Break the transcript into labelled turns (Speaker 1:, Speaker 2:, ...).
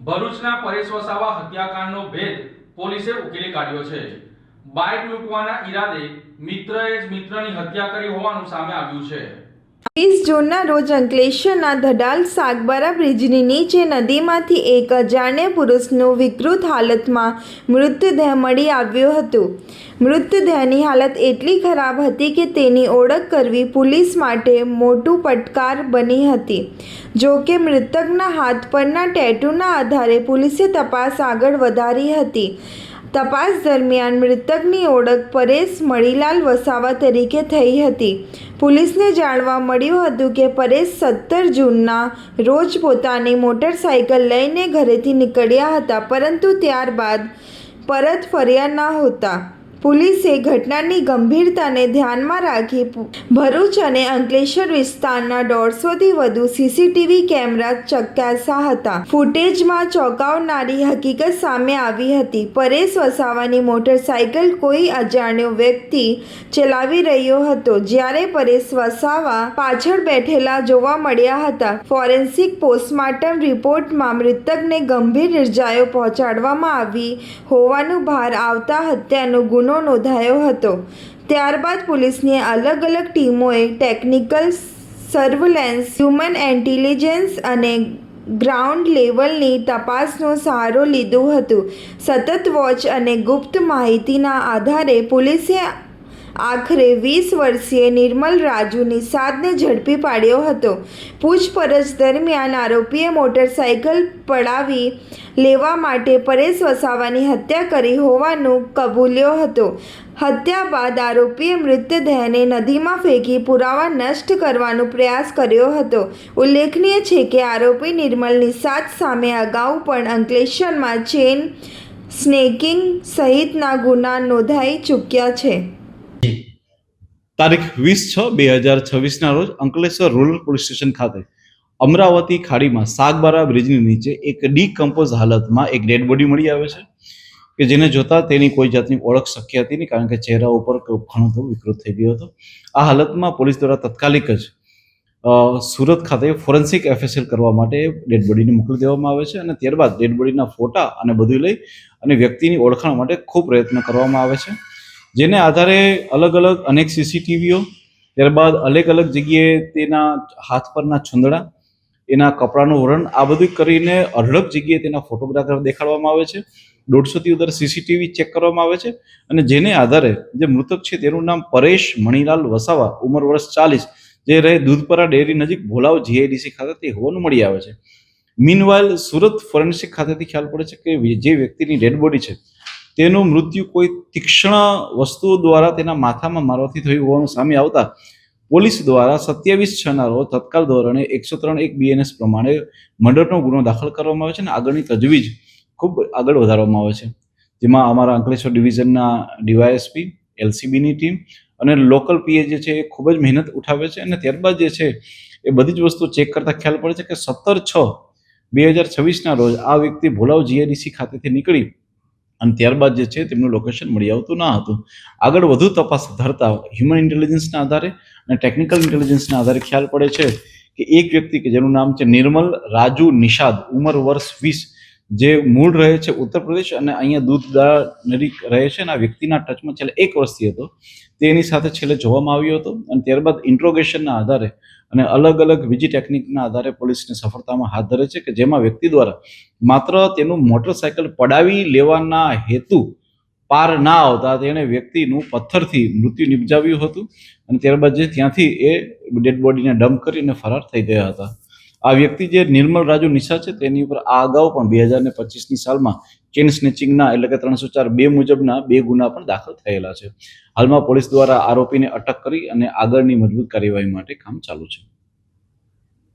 Speaker 1: ભરૂચના પરેશ વસાવા હત્યાકાંડનો ભેદ પોલીસે ઉકેલી કાઢ્યો છે। બાઇક લૂંટવાના ઈરાદે મિત્રએ જ મિત્રની હત્યા કરી હોવાનું સામે આવ્યું છે।
Speaker 2: 20 જૂનના રોજ અંકલેશ્વરના ધડાલ સાગબારા બ્રિજની નીચે નદીમાંથી એક અજાણ્યા પુરુષનું વિકૃત હાલતમાં મૃતદેહ મળી આવ્યો હતો। મૃતદેહની હાલત એટલી ખરાબ હતી કે તેની ઓળખ કરવી પોલીસ માટે મોટું પડકાર બની હતી। જો કે મૃતકના હાથ પરના ટેટૂના આધારે પોલીસે તપાસ આગળ વધારી હતી। તપાસ દરમિયાન મૃતકની ઓળખ પરેશ મણીલાલ વસાવા તરીકે થઈ હતી। પોલીસને જાણવા મળ્યું હતું કે પરેશ 17 જૂનના રોજ પોતાની મોટરસાઇકલ લઈને ઘરેથી નીકળ્યા હતા, પરંતુ ત્યારબાદ પરત ફર્યા નહોતા। પોલીસે ઘટનાની ગંભીરતાને ધ્યાનમાં રાખી ભરૂચ અને અંકલેશ્વર વિસ્તારના 150થી વધુ સીસીટીવી કેમેરા ચકાસ્યા હતા। ફૂટેજમાં ચોંકાવનારી હકીકત સામે આવી હતી। પરેશ વસાવાની મોટરસાઇકલ કોઈ અજાણ્યો વ્યક્તિ ચલાવી રહ્યો હતો, જ્યારે પરેશ વસાવા પાછળ બેઠેલા જોવા મળ્યા હતા। ફોરેન્સિક પોસ્ટમોર્ટમ રિપોર્ટમાં મૃતકને ગંભીર ઇજાઓ પહોંચાડવામાં આવી હોવાનું બહાર આવતા હત્યાનો ગુનો નોંધાયો હતો। ત્યારબાદ પોલીસની અલગ અલગ ટીમોએ ટેકનિકલ સર્વેલન્સ, હ્યુમન ઇન્ટેલિજન્સ અને ગ્રાઉન્ડ લેવલની તપાસનો સહારો લીધો હતો। સતત વોચ અને ગુપ્ત માહિતીના આધારે પોલીસે આખરે 20 વર્ષીય નિર્મલ રાજુ નિષાદને ઝડપી પાડ્યો હતો। પૂછપરછ દરમિયાન આરોપીએ મોટરસાઇકલ પડાવી લેવા માટે પરેશ વસાવાની હત્યા કરી હોવાનું કબૂલ્યો હતો। હત્યા બાદ આરોપીએ મૃતદેહને નદીમાં ફેંકી પુરાવા નષ્ટ કરવાનો પ્રયાસ કર્યો હતો। ઉલ્લેખનીય છે કે આરોપી નિર્મલ નિષાદ સામે અગાઉ પણ અંકલેશ્વરમાં ચેઇન સ્નેકિંગ સહિતના ગુના નોંધાઈ ચૂક્યા છે।
Speaker 3: તારીખ 20/6/2026 રોજ અંકલેશ્વર રૂરલ પોલીસ સ્ટેશન ખાતે અમરાવતી ખાડીમાં સાગબારા બ્રિજની નીચે એક ડીકમ્પોઝ હાલતમાં એક ડેડ બોડી મળી આવે છે કે જેને જોતા તેની કોઈ જાતની ઓળખ શક્ય હતી નહીં, કારણ કે ચહેરા ઉપર ઘણો તો વિકૃત થઈ ગયો હતો। આ હાલતમાં પોલીસ દ્વારા તાત્કાલિક જ સુરત ખાતે ફોરેન્સિક એફએસએલ કરવા માટે ડેડ બોડીને મોકલી દેવામાં આવે છે અને ત્યારબાદ ડેડ બોડીના ફોટા અને બધું લઈ અને વ્યક્તિની ઓળખાણ માટે ખૂબ પ્રયત્ન કરવામાં આવે છે, જેને આધારે અલગ અલગ અનેક સીસીટીવીઓ, ત્યારબાદ અલગ અલગ જગ્યાએ તેના હાથ પરના છંદડા, એના કપડાનું વરણ, આ બધું કરીને અઢળક જગ્યાએ તેના ફોટોગ્રાફર દેખાડવામાં આવે છે। 150થી વધારે સીસીટીવી ચેક કરવામાં આવે છે અને જેને આધારે જે મૃતક છે તેનું નામ પરેશ મણીલાલ વસાવા, ઉંમર વર્ષ 40, જે રહે દૂધપરા ડેરી નજીક ભોલાવ જીઆઈડીસી ખાતેથી હોવાનું મળી આવે છે। મીનવાઇલ સુરત ફોરેન્સિક ખાતેથી ખ્યાલ પડે છે કે જે વ્યક્તિની ડેડ બોડી છે તેનું મૃત્યુ કોઈ તીક્ષ્ણ વસ્તુઓ દ્વારા તેના માથામાં મારવાથી થયું હોવાનું સામે આવતા પોલીસ દ્વારા 27/6ના રોજ તત્કાલ ધોરણે 103(1) BNS પ્રમાણે મર્ડરનો ગુનો દાખલ કરવામાં આવે છે અને આગળની તજવીજ ખૂબ આગળ વધારવામાં આવે છે, જેમાં અમારા અંકલેશ્વર ડિવિઝનના ડીવાયએસપી, એલસીબીની ટીમ અને લોકલ પીએ જે છે એ ખૂબ જ મહેનત ઉઠાવે છે અને ત્યારબાદ જે છે એ બધી જ વસ્તુ ચેક કરતા ખ્યાલ પડે છે કે 17/6/2026ના રોજ આ વ્યક્તિ ભોલાવ જીઆઈડીસી ખાતેથી નીકળી અને ત્યારબાદ જે છે તેમનું લોકેશન મળી આવતું ન હતું। આગળ વધુ તપાસ ધરતા હ્યુમન ઇન્ટેલિજન્સના આધારે અને ટેકનિકલ ઇન્ટેલિજન્સના આધારે ખ્યાલ પડે છે કે એક વ્યક્તિ કે જેનું નામ છે નિર્મલ રાજુ નિષાદ, ઉંમર વર્ષ 20, જે મૂળ રહે છે ઉત્તર પ્રદેશ અને અહીંયા દૂધદાર નદી રહે છે અને આ વ્યક્તિના ટચમાં છેલ્લે 1 વર્ષથી હતો, તેની સાથે છેલ્લે જોવામાં આવ્યો હતો અને ત્યારબાદ ઇન્ટ્રોગેશનના આધારે અને અલગ અલગ બીજી ટેકનિકના આધારે પોલીસને સફળતામાં હાથ ધરે છે કે જેમાં વ્યક્તિ દ્વારા માત્ર તેનું મોટરસાયકલ પડાવી લેવાના હેતુ પાર ના આવતા તેણે વ્યક્તિનું પથ્થરથી મૃત્યુ નિપજાવ્યું હતું અને ત્યારબાદ જે ત્યાંથી એ ડેડ બોડીને ડમ્પ કરીને ફરાર થઈ ગયા હતા। આ વ્યક્તિ જે નિર્મલ રાજુ નિષાદ છે તેની ઉપર આ અગાઉ પણ 2025ની સાલમાં ચેઇન સ્નેચિંગના એટલે કે 304(2) મુજબના 2 ગુના પણ દાખલ થયેલા છે। હાલમાં પોલીસ દ્વારા આરોપીને અટક કરી અને આગળની મજબૂત કાર્યવાહી માટે કામ ચાલુ છે।